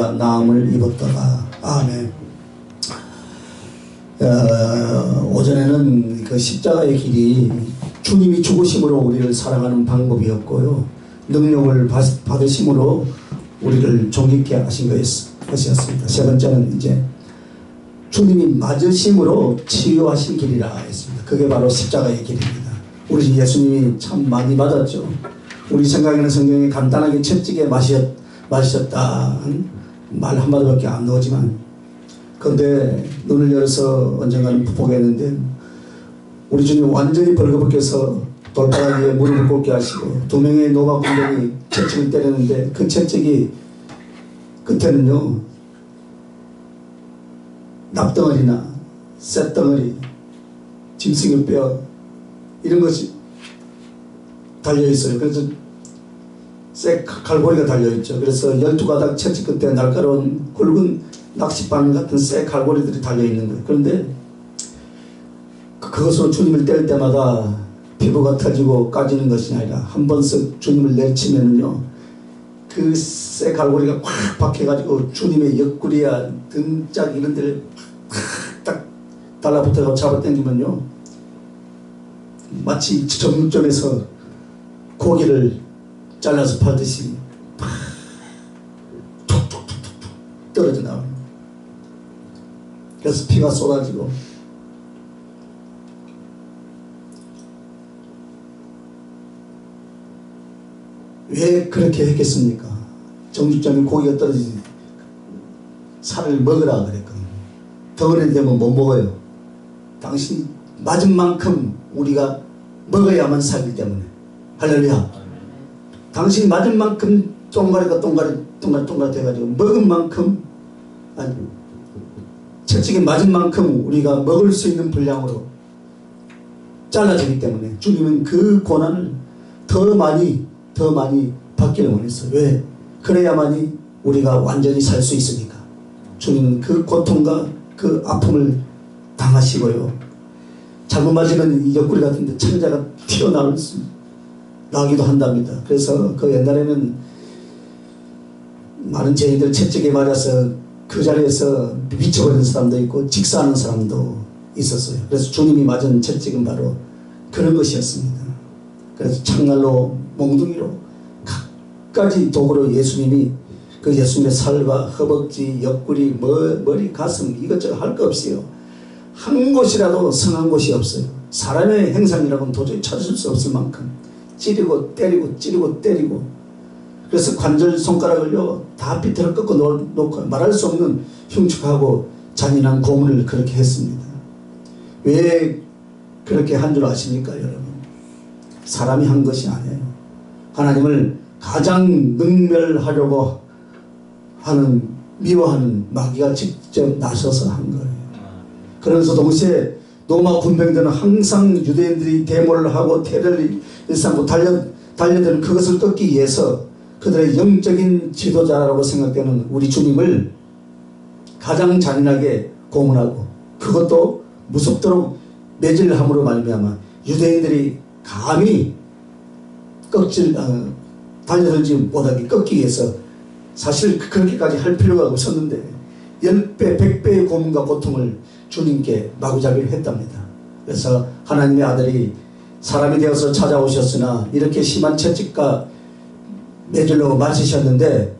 나음을 입었다가 아멘. 오전에는 그 십자가의 길이 주님이 죽으심으로 우리를 사랑하는 방법이었고요, 능력을 받으심으로 우리를 존귀케 하신 것이었습니다. 세 번째는 이제 주님이 맞으심으로 치유하신 길이라 했습니다. 그게 바로 십자가의 길입니다. 우리 예수님이 참 많이 맞았죠. 우리 생각에는 성경에 간단하게 채찍에 맞으셨다 말 한마디밖에 안 나오지만, 그런데 눈을 열어서 언젠가는 보겠는데 우리 주님 완전히 벌거벗겨서 돌바닥 위에 무릎을 꿇게 하시고 두 명의 노마 군병이 채찍을 때렸는데 그 채찍이 끝에는요 납덩어리나 쇳덩어리, 짐승의 뼈 이런 것이 달려있어요. 그래서 쇠 갈고리가 달려있죠. 그래서 12가닥 채찍 끝에 날카로운 굵은 낚싯바늘 같은 쇠 갈고리들이 달려있는 거예요. 그런데 그것으로 주님을 때릴 때마다 피부가 터지고 까지는 것이 아니라 한 번씩 주님을 내리치면은요 그 쇠 갈고리가 꽉 박혀가지고 주님의 옆구리야 등짝 이런 데를 딱 달라붙어서 잡아당기면요 마치 정육점에서 고기를 잘라서 팔듯이 툭툭툭툭 떨어져 나옵니다. 그래서 피가 쏟아지고 왜 그렇게 했겠습니까? 정육점에 고기가 떨어지지 살을 먹으라 그랬거든요. 덩어리 되면 못 먹어요. 당신 맞은 만큼 우리가 먹어야만 살기 때문에. 할렐루야. 당신이 맞은 만큼 동가리가 동가리 돼가지고 먹은 만큼, 아니 채찍에 맞은 만큼 우리가 먹을 수 있는 분량으로 잘라지기 때문에 주님은 그 고난을 더 많이 받기를 원했어요. 왜? 그래야만이 우리가 완전히 살 수 있으니까. 주님은 그 고통과 그 아픔을 당하시고요, 잘못 맞으면 이 옆구리 같은데 창자가 튀어나기도 한답니다. 그래서 그 옛날에는 많은 죄인들 채찍에 맞아서 그 자리에서 미쳐버린 사람도 있고 직사하는 사람도 있었어요. 그래서 주님이 맞은 채찍은 바로 그런 것이었습니다. 그래서 창날로 몽둥이로 각가지 도구로 예수님이 그 예수님의 살과 허벅지, 옆구리, 머리, 가슴 이것저것 할 거 없어요. 한 곳이라도 성한 곳이 없어요. 사람의 행상이라고는 도저히 찾을 수 없을 만큼 찌르고 때리고 그래서 관절 손가락을요 다 삐뚤어 꺾어 놓고 말할 수 없는 흉측하고 잔인한 고문을 그렇게 했습니다. 왜 그렇게 한 줄 아십니까 여러분? 사람이 한 것이 아니에요. 하나님을 가장 능멸하려고 하는, 미워하는 마귀가 직접 나서서 한 거예요. 그러면서 동시에 로마 군병들은 항상 유대인들이 데모를 하고 테러를 일삼고 달려드는 그것을 꺾기 위해서 그들의 영적인 지도자라고 생각되는 우리 주님을 가장 잔인하게 고문하고, 그것도 무섭도록 매질함으로 말미암아 유대인들이 감히 달려들지 못하게 꺾기 위해서, 사실 그렇게까지 할 필요가 없었는데 10배 100배의 고문과 고통을 주님께 마구잡이를 했답니다. 그래서 하나님의 아들이 사람이 되어서 찾아오셨으나 이렇게 심한 채찍과 매질로 맞으셨는데,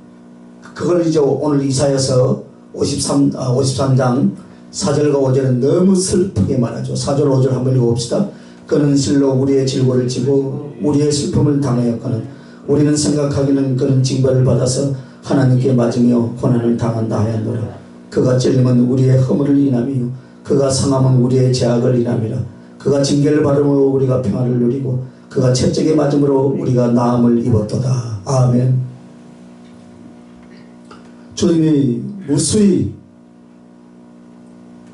그걸 이제 오늘 이사야서 53장 4절과 5절은 너무 슬프게 말하죠. 4절 5절 한번 읽어봅시다. 그는 실로 우리의 질고를 지고 우리의 슬픔을 당하였거늘 우리는 생각하기는 그는 징벌을 받아서 하나님께 맞으며 고난을 당한다 하였노라. 그가 찔림은 우리의 허물을 인함이요 그가 상함은 우리의 죄악을 인함이라. 그가 징계를 받음으로 우리가 평안을 누리고 그가 채찍에 맞음으로 우리가 나음을 입었도다. 아멘. 주님이 무수히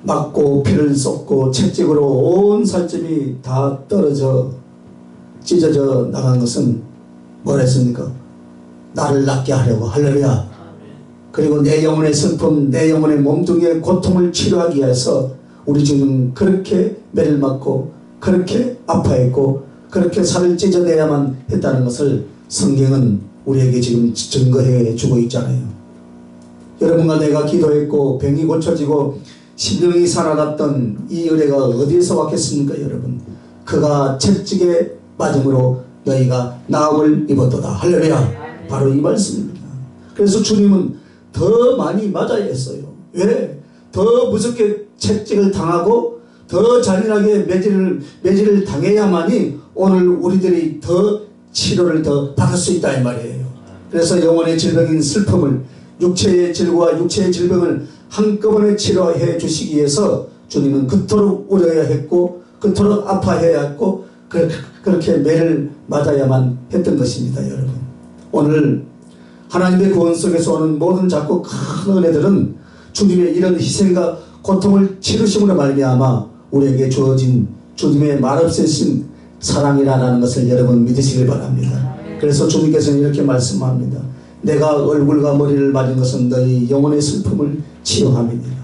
맞고 피를 쏟고 채찍으로 온 살점이 다 떨어져 찢어져 나간 것은 뭐라 했습니까? 나를 낫게 하려고. 할렐루야. 그리고 내 영혼의 슬픔, 내 영혼의 몸뚱이의 고통을 치료하기 위해서 우리 주님은 그렇게 매를 맞고 그렇게 아파했고 그렇게 살을 찢어내야만 했다는 것을 성경은 우리에게 지금 증거해 주고 있잖아요. 여러분과 내가 기도했고 병이 고쳐지고 심령이 살아났던 이 은혜가 어디에서 왔겠습니까 여러분? 그가 채찍에 맞음으로 너희가 나음을 입었도다. 할렐루야. 바로 이 말씀입니다. 그래서 주님은 더 많이 맞아야 했어요. 왜? 더 무섭게 채찍을 당하고 더 잔인하게 매질을 당해야만이 오늘 우리들이 더 치료를 더 받을 수 있다 이 말이에요. 그래서 영혼의 질병인 슬픔을, 육체의 질과 육체의 질병을 한꺼번에 치료해 주시기 위해서 주님은 그토록 울어야 했고 그토록 아파해야 했고 그렇게 매를 맞아야만 했던 것입니다. 여러분, 오늘 하나님의 구원 속에서 오는 모든 작고 큰 은혜들은 주님의 이런 희생과 고통을 치르심으로 말미암아 우리에게 주어진 주님의 말없으신 사랑이라는 것을 여러분 믿으시길 바랍니다. 그래서 주님께서는 이렇게 말씀합니다. 내가 얼굴과 머리를 맞은 것은 너희 영혼의 슬픔을 치유함이니라.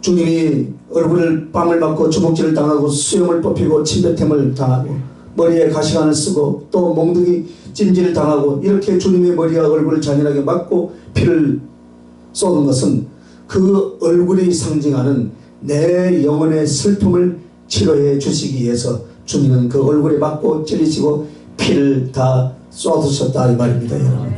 주님이 얼굴을 빵을 맞고 주먹질을 당하고 수염을 뽑히고 침뱉음을 당하고 머리에 가시관을 쓰고 또 몽둥이 찜질을 당하고 이렇게 주님의 머리와 얼굴을 잔인하게 맞고 피를 쏟은 것은 그 얼굴이 상징하는 내 영혼의 슬픔을 치료해 주시기 위해서 주님은 그 얼굴에 맞고 찔리시고 피를 다 쏟으셨다 이 말입니다. 여러분.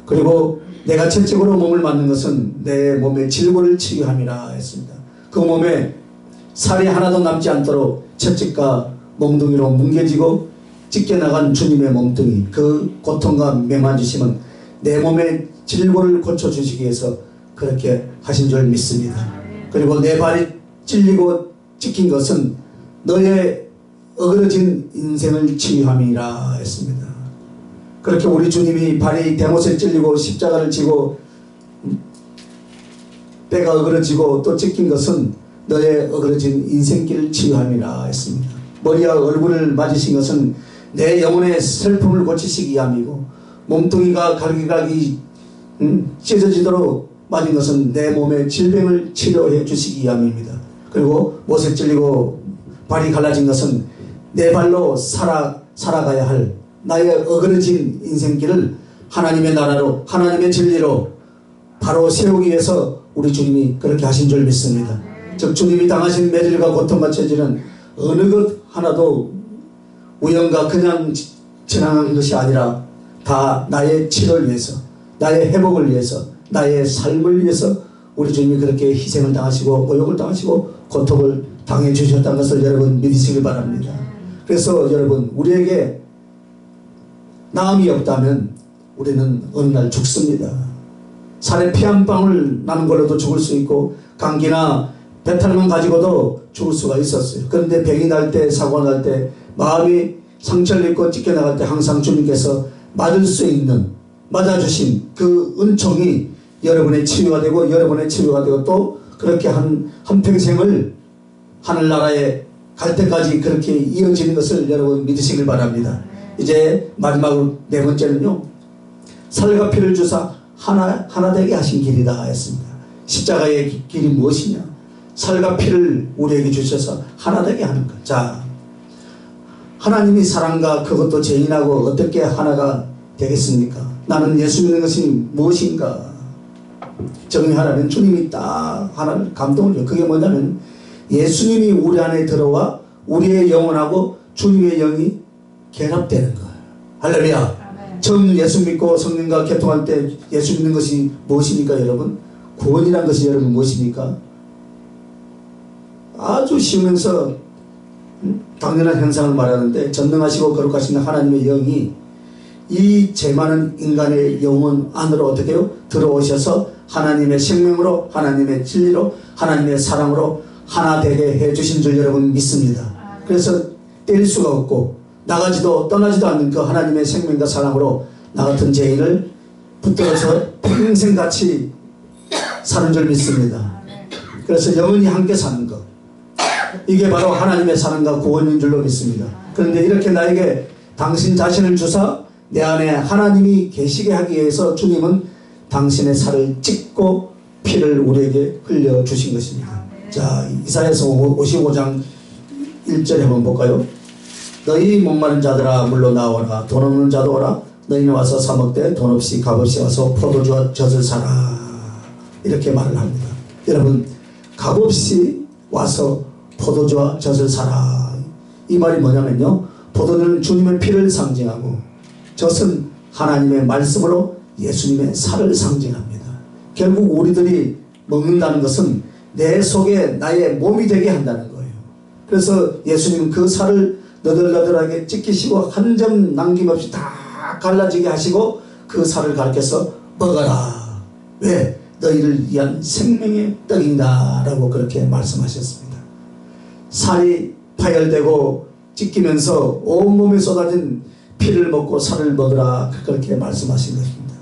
그리고 내가 채찍으로 몸을 맞는 것은 내 몸의 질고를 치유함이라 했습니다. 그 몸에 살이 하나도 남지 않도록 채찍과 몽둥이로 뭉개지고 찢겨나간 주님의 몸뚱이, 그 고통과 매만지심은 내 몸의 질고를 고쳐주시기 위해서 그렇게 하신 줄 믿습니다. 그리고 내 발이 찔리고 찢긴 것은 너의 어그러진 인생을 치유함이라 했습니다. 그렇게 우리 주님이 발이 대못에 찔리고 십자가를 지고 배가 어그러지고 또 찢긴 것은 너의 어그러진 인생길을 치유함이라 했습니다. 머리와 얼굴을 맞으신 것은 내 영혼의 슬픔을 고치시기 위함이고 몸뚱이가 갈기갈기 찢어지도록 맞은 것은 내 몸의 질병을 치료해 주시기 위함입니다. 그리고 못에 찔리고 발이 갈라진 것은 내 발로 살아가야 할 나의 어그러진 인생길을 하나님의 나라로 하나님의 진리로 바로 세우기 위해서 우리 주님이 그렇게 하신 줄 믿습니다. 즉 주님이 당하신 매질과 고통과 체질은 어느 것 하나도 우연과 그냥 지나간 것이 아니라 다 나의 치료를 위해서, 나의 회복을 위해서, 나의 삶을 위해서 우리 주님이 그렇게 희생을 당하시고 모욕을 당하시고 고통을 당해 주셨다는 것을 여러분 믿으시길 바랍니다. 그래서 여러분, 우리에게 나음이 없다면 우리는 어느 날 죽습니다. 살에 피 한 방울 나는 걸로도 죽을 수 있고 감기나 배탈만 가지고도 죽을 수가 있었어요. 그런데 병이 날 때, 사고가 날 때, 마음이 상처를 입고 찢겨나갈 때 항상 주님께서 맞을 수 있는, 맞아주신 그 은총이 여러분의 치유가 되고 여러분의 치유가 되고 또 그렇게 한평생을 하늘나라에 갈 때까지 그렇게 이어지는 것을 여러분 믿으시길 바랍니다. 이제 마지막으로 네 번째는요, 살과 피를 주사 하나 되게 하신 길이다 했습니다. 십자가의 길이 무엇이냐? 살과 피를 우리에게 주셔서 하나 되게 하는 것. 자, 하나님이 사랑과 그것도 죄인하고 어떻게 하나가 되겠습니까? 나는 예수 믿는 것이 무엇인가 정리하라면 주님이 딱 하나를 감동을 줘요. 그게 뭐냐면 예수님이 우리 안에 들어와 우리의 영혼하고 주님의 영이 결합되는 거예요. 할렐루야. 처음 예수 믿고 성령과 개통할 때 예수 믿는 것이 무엇입니까 여러분? 구원이란 것이 여러분 무엇입니까? 아주 쉬우면서 당연한 현상을 말하는데 전능하시고 거룩하신 하나님의 영이 이 죄 많은 인간의 영혼 안으로 어떻게 해요? 들어오셔서 하나님의 생명으로, 하나님의 진리로, 하나님의 사랑으로 하나 되게 해주신 줄 여러분 믿습니다. 그래서 뗄 수가 없고 나가지도 떠나지도 않는 그 하나님의 생명과 사랑으로 나 같은 죄인을 붙들어서 평생같이 사는 줄 믿습니다. 그래서 영원히 함께 사는 것, 이게 바로 하나님의 사랑과 구원인 줄로 믿습니다. 그런데 이렇게 나에게 당신 자신을 주사 내 안에 하나님이 계시게 하기 위해서 주님은 당신의 살을 찢고 피를 우리에게 흘려주신 것입니다. 자, 이사야서 55장 1절에 한번 볼까요? 너희 목마른 자들아 물로 나오라. 돈 없는 자도 오라. 너희는 와서 사 먹되 돈 없이 값없이 와서 포도주와 젖을 사라. 이렇게 말을 합니다. 여러분, 값없이 와서 포도주와 젖을 사라. 이 말이 뭐냐면요, 포도주는 주님의 피를 상징하고 젖은 하나님의 말씀으로 예수님의 살을 상징합니다. 결국 우리들이 먹는다는 것은 내 속에 나의 몸이 되게 한다는 거예요. 그래서 예수님은 그 살을 너덜너덜하게 찢기시고 한 점 남김없이 다 갈라지게 하시고 그 살을 가르쳐서 먹어라. 왜? 너희를 위한 생명의 떡이다 라고 그렇게 말씀하셨습니다. 살이 파열되고 찢기면서 온몸에 쏟아진 피를 먹고 살을 먹으라, 그렇게 말씀하신 것입니다.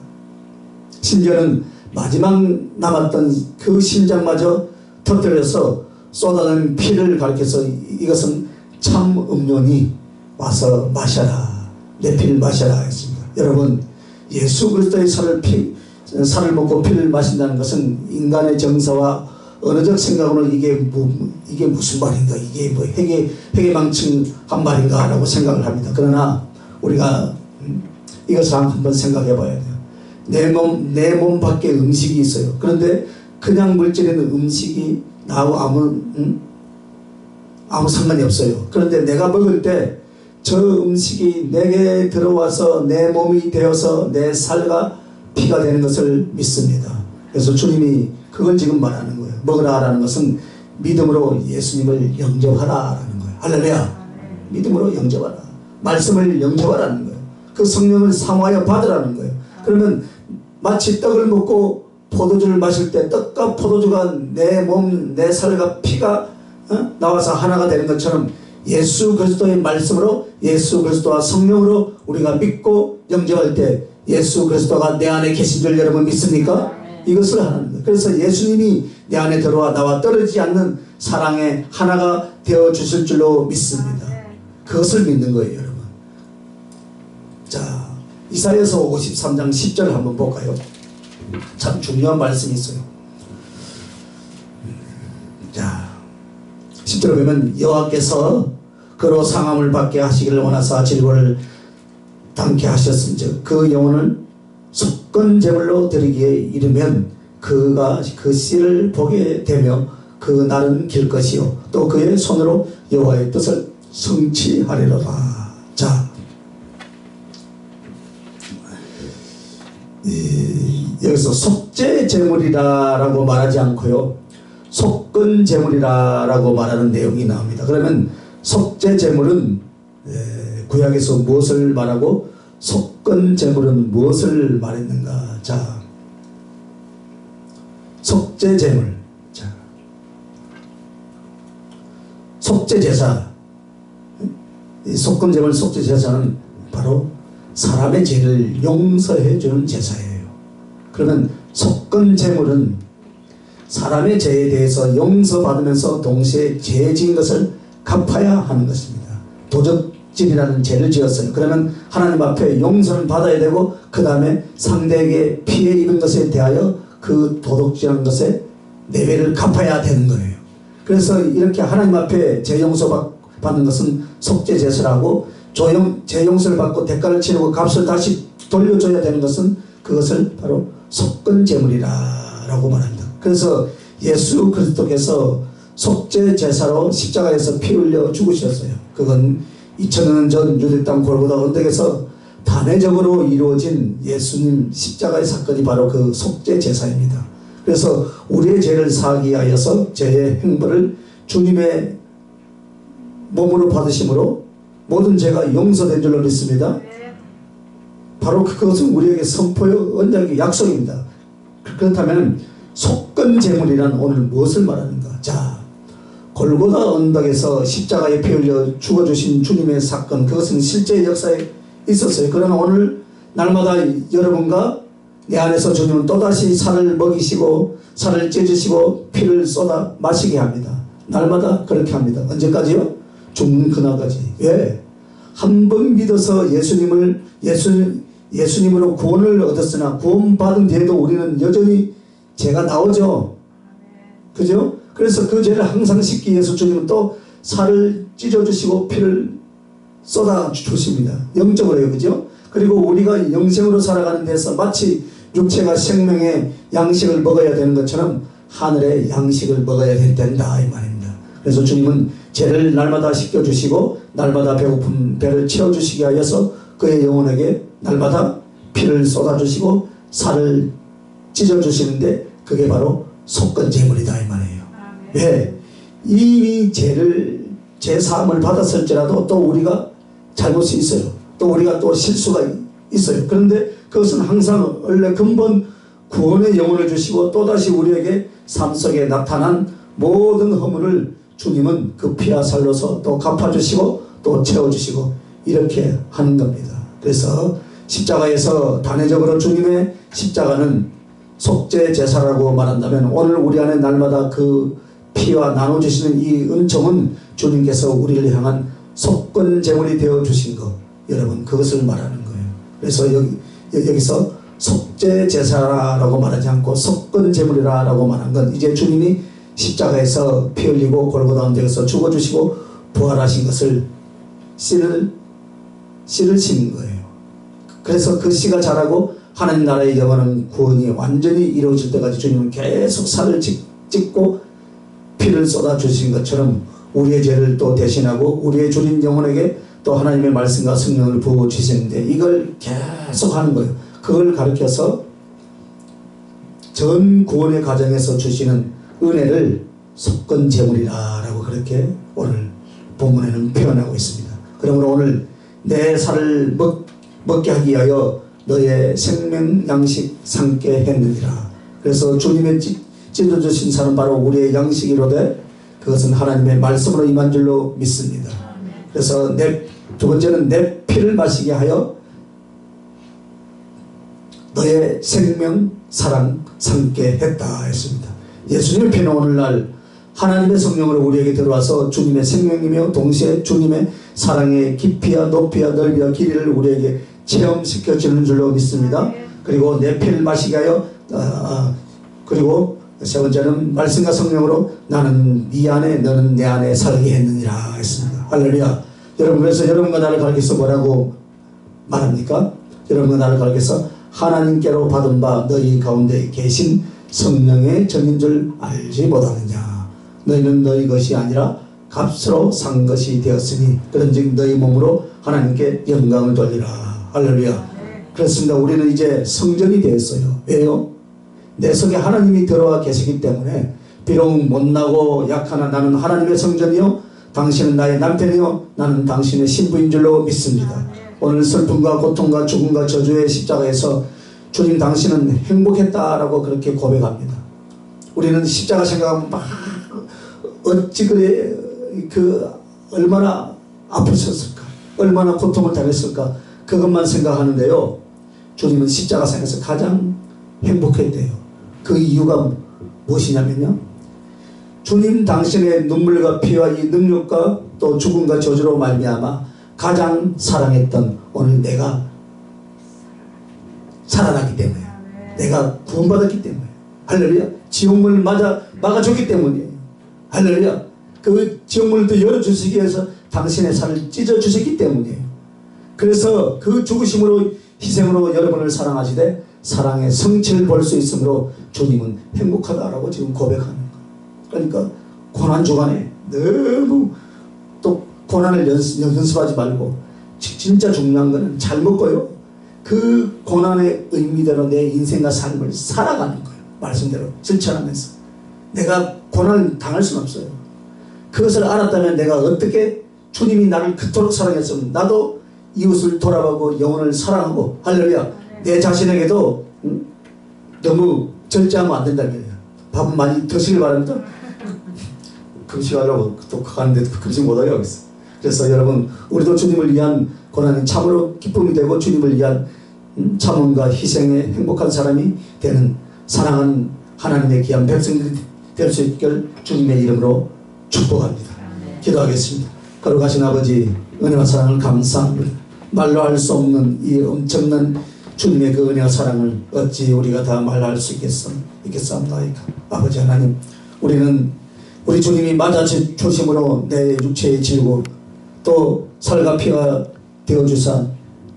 심지어는 마지막 남았던 그 심장마저 터뜨려서 쏟아낸 피를 가리켜서 이것은 참 음료니 와서 마셔라, 내 피를 마셔라 했습니다. 여러분, 예수 그리스도의 살을 먹고 피를 마신다는 것은 인간의 정서와 언어적 생각으로 이게 무슨 말인가, 이게 뭐 회계망측한 말인가 라고 생각을 합니다. 그러나 우리가 이것을 한번 생각해 봐야 돼요. 내 몸 밖에 음식이 있어요. 그런데 그냥 물질에는 음식이 나하고 아무 상관이 없어요. 그런데 내가 먹을 때 저 음식이 내게 들어와서 내 몸이 되어서 내 살과 피가 되는 것을 믿습니다. 그래서 주님이 그걸 지금 말하는 거예요. 먹으라 라는 것은 믿음으로 예수님을 영접하라라는 거예요. 할렐루야. 믿음으로 영접하라. 말씀을 영접하라는 거예요. 그 성령을 사모하여 받으라는 거예요. 그러면 마치 떡을 먹고 포도주를 마실 때 떡과 포도주가 내 몸, 내 살과 피가 나와서 하나가 되는 것처럼 예수 그리스도의 말씀으로, 예수 그리스도와 성령으로 우리가 믿고 영접할 때 예수 그리스도가 내 안에 계신 줄 여러분 믿습니까? 이것을 하는 거예요. 그래서 예수님이 내 안에 들어와 나와 떨어지지 않는 사랑의 하나가 되어 주실 줄로 믿습니다. 그것을 믿는 거예요, 여러분. 자, 이사야서 53장 10절 한번 볼까요? 참 중요한 말씀이 있어요. 자, 10절에 보면 여호와께서 그로 상함을 받게 하시기를 원하사 질고를 당케 하셨은즉 그 영혼을 속건 제물로 드리기에 이르면 그가 그 씨를 보게 되며 그 날은 길 것이요 또 그의 손으로 여호와의 뜻을 성취하리로다. 자, 여기서 속죄 제물이라고 말하지 않고요, 속건 제물이라고 말하는 내용이 나옵니다. 그러면 속죄 제물은 구약에서 무엇을 말하고 속건 제물은 무엇을 말했는가? 자, 속죄 제물, 자, 속죄 제사, 이 속건 제물, 속죄 제사는 바로 사람의 죄를 용서해 주는 제사예요. 그러면 속건 제물은 사람의 죄에 대해서 용서받으면서 동시에 죄 지은 것을 갚아야 하는 것입니다. 도적질이라는 죄를 지었어요. 그러면 하나님 앞에 용서를 받아야 되고 그 다음에 상대에게 피해 입은 것에 대하여 그 도둑질한 것에 내배를 갚아야 되는 거예요. 그래서 이렇게 하나님 앞에 죄 용서 받는 것은 속죄 제사라고, 죄 용서를 받고 대가를 치르고 값을 다시 돌려줘야 되는 것은 그것을 바로 속건 제물이라고 말합니다. 그래서 예수 그리스도께서 속죄 제사로 십자가에서 피 흘려 죽으셨어요. 그건 2000년 전 유대 땅 골고다 언덕에서 단회적으로 이루어진 예수님 십자가의 사건이 바로 그 속죄 제사입니다. 그래서 우리의 죄를 사하기 위하여서 죄의 행벌을 주님의 몸으로 받으심으로 모든 죄가 용서된 줄로 믿습니다. 바로 그것은 우리에게 선포의 언약의 약속입니다. 그렇다면 속건 제물이란 오늘 무엇을 말하는가? 자, 골고다 언덕에서 십자가에 피 흘려 죽어주신 주님의 사건, 그것은 실제 역사에 있었어요. 그러나 오늘 날마다 여러분과 내 안에서 주님은 또다시 살을 먹이시고 살을 찢으시고 피를 쏟아 마시게 합니다. 날마다 그렇게 합니다. 언제까지요? 죽는 그날까지. 왜? 한 번 믿어서 예수님으로 구원을 얻었으나 구원받은 뒤에도 우리는 여전히 죄가 나오죠. 그죠? 그래서 그 죄를 항상 씻기 위해서 주님은 또 살을 찢어주시고 피를 쏟아 주십니다. 영적으로요. 그죠? 그리고 우리가 영생으로 살아가는 데서 마치 육체가 생명의 양식을 먹어야 되는 것처럼 하늘의 양식을 먹어야 된다 이 말입니다. 그래서 주님은 죄를 날마다 씻겨주시고 날마다 배고픈 배를 채워주시기 위해서 그의 영혼에게 날마다 피를 쏟아주시고 살을 찢어주시는데 그게 바로 속건제물이다 이 말이에요. 왜? 이미 죄 사함을 받았을지라도 또 우리가 잘못이 있어요. 또 우리가 또 실수가 있어요. 그런데 그것은 항상 원래 근본 구원의 영혼을 주시고 또다시 우리에게 삶 속에 나타난 모든 허물을 주님은 그 피와 살로서 또 갚아주시고 또 채워주시고 이렇게 하는 겁니다. 그래서 십자가에서 단회적으로 주님의 십자가는 속죄 제사라고 말한다면 오늘 우리 안에 날마다 그 피와 나눠주시는 이 은총은 주님께서 우리를 향한 속건 제물이 되어주신 것, 여러분 그것을 말하는 거예요. 그래서 여기서 속죄 제사라고 말하지 않고 속건 제물이라고 말한 건 이제 주님이 십자가에서 피 흘리고 골고다 언덕에서 죽어주시고 부활하신 것을 씨를 심은 거예요. 그래서 그 씨가 자라고 하나님 나라의 영원한 구원이 완전히 이루어질 때까지 주님은 계속 살을 찢고 피를 쏟아주신 것처럼 우리의 죄를 또 대신하고 우리의 주님 영혼에게 또 하나님의 말씀과 성령을 부어주시는데 이걸 계속 하는 거예요. 그걸 가르쳐서 전 구원의 과정에서 주시는 은혜를 속건제물이라고 그렇게 오늘 본문에는 표현하고 있습니다. 그러므로 오늘 내 살을 먹게 하기 위하여 너의 생명 양식 삼게 했느니라. 그래서 주님의 찢어주신 살은 바로 우리의 양식이로되 그것은 하나님의 말씀으로 임한 줄로 믿습니다. 그래서 두 번째는 내 피를 마시게 하여 너의 생명 사랑 삼게 했다 했습니다. 예수님의 피는 오늘날 하나님의 성령으로 우리에게 들어와서 주님의 생명이며 동시에 주님의 사랑의 깊이와 높이와 넓이와 길이를 우리에게 체험시켜 주는 줄로 믿습니다. 그리고 내 피를 마시게 하여 그리고 세 번째는 말씀과 성령으로 나는 네 안에 너는 내 안에 살게 했느니라 했습니다. 할렐루야. 여러분 그래서 여러분과 나를 가르쳐서 뭐라고 말합니까? 여러분과 나를 가르쳐서 하나님께로 받은 바 너희 가운데 계신 성령의 전인 줄 알지 못하느냐. 너희는 너희 것이 아니라 값으로 산 것이 되었으니 그런즉 너희 몸으로 하나님께 영광을 돌리라. 할렐루야. 그렇습니다. 우리는 이제 성전이 되었어요. 왜요? 내 속에 하나님이 들어와 계시기 때문에 비록 못나고 약하나 나는 하나님의 성전이요 당신은 나의 남편이요 나는 당신의 신부인 줄로 믿습니다. 오늘 슬픔과 고통과 죽음과 저주의 십자가에서 주님 당신은 행복했다라고 그렇게 고백합니다. 우리는 십자가 생각하면 막 어찌 그래 얼마나 아프셨을까 얼마나 고통을 당했을까 그것만 생각하는데요. 주님은 십자가 생에서 가장 행복했대요. 그 이유가 무엇이냐면요. 주님 당신의 눈물과 피와 이 능력과 또 죽음과 저주로 말미암아 가장 사랑했던 오늘 내가 살아났기 때문에 내가 구원받았기 때문에 할렐루야. 지옥문을 막아줬기 때문이에요. 할렐루야. 그 지옥문을 또 열어주시기 위해서 당신의 살을 찢어주셨기 때문이에요. 그래서 그 죽으심으로 희생으로 여러분을 사랑하시되 사랑의 성취를 볼 수 있으므로 주님은 행복하다라고 지금 고백하는 거예요. 그러니까 고난 주간에 너무 또 고난을 연습하지 말고 진짜 중요한 거는 잘 먹고요. 그 고난의 의미대로 내 인생과 삶을 살아가는 거예요. 말씀대로 실천하면서. 내가 고난을 당할 수는 없어요. 그것을 알았다면 내가 어떻게 주님이 나를 그토록 사랑했으면 나도 이웃을 돌아보고 영혼을 사랑하고 할렐루야. 내 자신에게도 너무 절제하면 안 된다는 거예요. 밥은 많이 드시길 바랍니다. 금식하려고 또 가는데 금식 못하게 하겠어요. 그래서 여러분 우리도 주님을 위한 고난이 참으로 기쁨이 되고 주님을 위한 참음과 희생의 행복한 사람이 되는 사랑하는 하나님의 귀한 백성들이 될 수 있길 주님의 이름으로 축복합니다. 기도하겠습니다. 거룩하신 아버지 은혜와 사랑을 감사합니다. 말로 할 수 없는 이 엄청난 주님의 그 은혜와 사랑을 어찌 우리가 다 말할 수 있겠사옵나이까. 아버지 하나님 우리는 우리 주님이 맞아 주심으로 내 육체의 질고 또 살과 피가 되어주사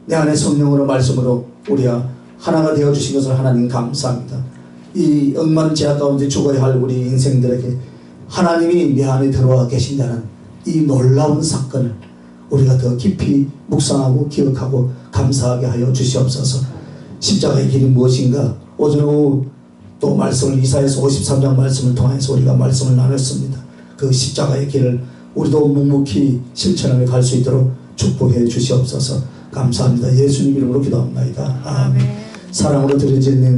내 안에 성령으로 말씀으로 우리가 하나가 되어주신 것을 하나님 감사합니다. 이 억만 죄악 가운데 죽어야 할 우리 인생들에게 하나님이 내 안에 들어와 계신다는 이 놀라운 사건을 우리가 더 깊이 묵상하고 기억하고 감사하게 하여 주시옵소서. 십자가의 길이 무엇인가? 오전 오후 또 말씀을 이사야서 53장 말씀을 통해서 우리가 말씀을 나눴습니다. 그 십자가의 길을 우리도 묵묵히 실천하며 갈 수 있도록 축복해 주시옵소서. 감사합니다. 예수님 이름으로 기도합니다. 아멘. 사랑으로 드려지는